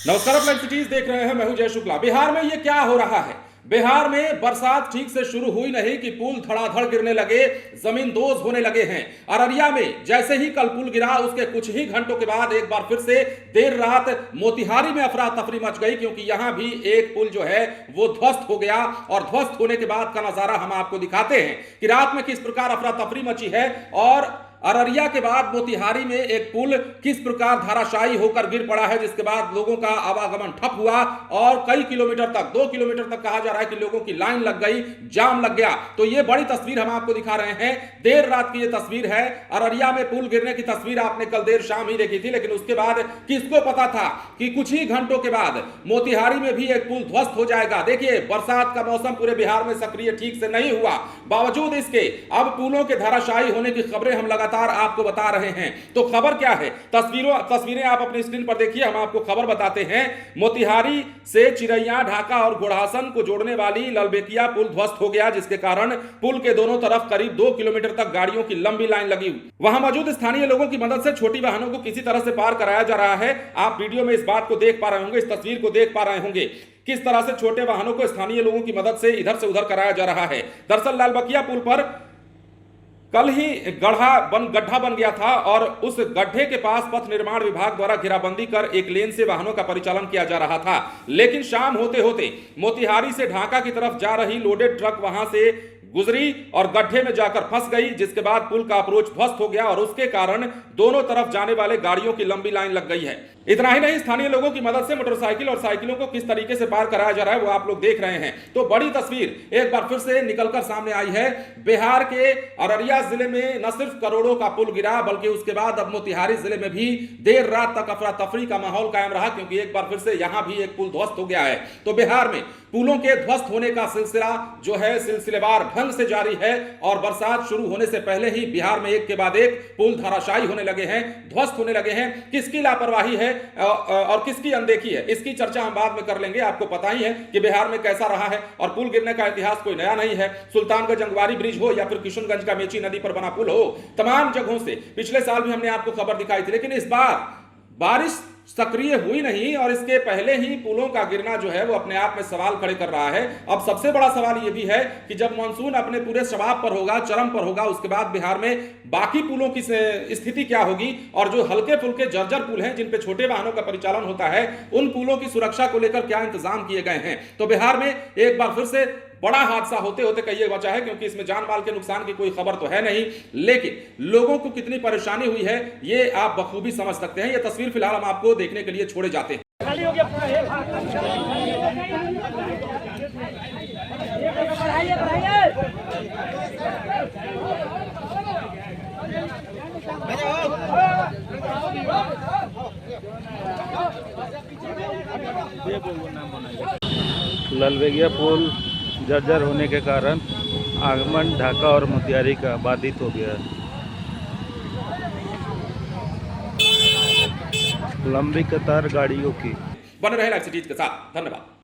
नमस्कार, आप live cities देख रहे हैं। मैं हूं जय शुक्ला। बिहार में ये क्या हो रहा है? बिहार में बरसात ठीक से शुरू हुई नहीं कि पुल धड़ाधड़ गिरने लगे, जमीन दोज होने लगे हैं। अररिया में जैसे ही कल पुल गिरा उसके कुछ ही घंटों के बाद एक बार फिर से देर रात मोतिहारी में अफरा तफरी मच गई, क्योंकि यहां भी एक पुल जो है वो ध्वस्त हो गया। और ध्वस्त होने के बाद का नजारा हम आपको दिखाते हैं कि रात में किस प्रकार अफरा तफरी मची है और अररिया के बाद मोतिहारी में एक पुल किस प्रकार धाराशायी होकर गिर पड़ा है, जिसके बाद लोगों का आवागमन ठप हुआ और कई किलोमीटर तक, 2 किलोमीटर तक कहा जा रहा है कि लोगों की लाइन लग गई, जाम लग गया। तो ये बड़ी तस्वीर हम आपको दिखा रहे हैं। देर रात की ये तस्वीर है। अररिया में पुल गिरने की तस्वीर आपने कल देर शाम ही देखी थी, लेकिन उसके बाद किसको पता था कि कुछ ही घंटों के बाद मोतिहारी में भी एक पुल ध्वस्त हो जाएगा। देखिए, बरसात का मौसम पूरे बिहार में सक्रिय ठीक से नहीं हुआ, बावजूद इसके अब पुलों के धाराशायी होने की खबरें हम लगातार आपको बता रहे हैं। तो खबर क्या है? तस्वीरें आप अपनी स्क्रीन पर देखिए, हम आपको खबर बताते हैं। मोतिहारी से चिरैया, ढाका और घोड़ासन को जोड़ने वाली ललबेकिया पुल ध्वस्त हो गया, जिसके कारण पुल के दोनों तरफ करीब 2 किलोमीटर तक गाड़ियों की लंबी लाइन लगी। वहां मौजूद स्थानीय लोगों की मदद से छोटी वाहनों को किसी तरह से पार कराया जा रहा है। आप वीडियो में इस बात को देख पा रहे होंगे, इस तस्वीर को देख पा रहे होंगे किस तरह से छोटे वाहनों को स्थानीय लोगों की मदद से इधर से उधर कराया जा रहा है। दरअसल ललबेकिया पुल पर कल ही गड्ढा बन गया था और उस गड्ढे के पास पथ निर्माण विभाग द्वारा घेराबंदी कर एक लेन से वाहनों का परिचालन किया जा रहा था। लेकिन शाम होते होते मोतिहारी से ढाका की तरफ जा रही लोडेड ट्रक वहां से गुजरी और गड्ढे में जाकर फंस गई, जिसके बाद पुल का अप्रोच ध्वस्त हो गया और उसके कारण दोनों तरफ जाने वाले गाड़ियों की लंबी लाइन लग गई है। इतना ही नहीं, स्थानीय लोगों की मदद से मोटरसाइकिल और साइकिलों को किस तरीके से पार कराया जा रहा है वो आप लोग देख रहे हैं। तो बड़ी तस्वीर एक बार फिर से निकलकर सामने आई है। बिहार के अररिया जिले में न सिर्फ करोड़ों का पुल गिरा, बल्कि उसके बाद अब मोतिहारी जिले में भी देर रात तक अफरा तफरी का माहौल कायम रहा, क्योंकि एक बार फिर से यहां भी एक पुल ध्वस्त हो गया है। तो बिहार में पुलों के ध्वस्त होने का सिलसिला जो है सिलसिलेवार ढंग से जारी है और बरसात शुरू होने से पहले ही बिहार में एक के बाद एक पुल धाराशायी होने लगे हैं, ध्वस्त होने लगे हैं। किसकी लापरवाही है और किसकी अनदेखी है, इसकी चर्चा हम बाद में कर लेंगे। आपको पता ही है कि बिहार में कैसा रहा है और पुल गिरने का इतिहास कोई नया नहीं है। सुल्तानगंज अंगवारी ब्रिज हो या फिर किशनगंज का मेची नदी पर बना पुल हो, तमाम जगहों से पिछले साल भी हमने आपको खबर दिखाई थी। लेकिन इस बार बारिश सक्रिय हुई नहीं और इसके पहले ही पुलों का गिरना जो है वो अपने आप में सवाल खड़े कर रहा है। अब सबसे बड़ा सवाल यह भी है कि जब मानसून अपने पूरे शबाब पर होगा, चरम पर होगा, उसके बाद बिहार में बाकी पुलों की स्थिति क्या होगी और जो हल्के फुल्के जर्जर पुल हैं जिन पे छोटे वाहनों का परिचालन होता है, उन पुलों की सुरक्षा को लेकर क्या इंतजाम किए गए हैं। तो बिहार में एक बार फिर से बड़ा हादसा होते होते कहिए बचा है, क्योंकि इसमें जान माल के नुकसान की कोई खबर तो है नहीं, लेकिन लोगों को कितनी परेशानी हुई है ये आप बखूबी समझ सकते हैं। ये तस्वीर फिलहाल हम आपको देखने के लिए छोड़े जाते हैं। ललबेगिया पुल जर्जर होने के कारण आगमन ढाका और मोतिहारी का बाधित हो गया है। लंबी कतार गाड़ियों की। बने रहे लाइव सिटीज के साथ। धन्यवाद।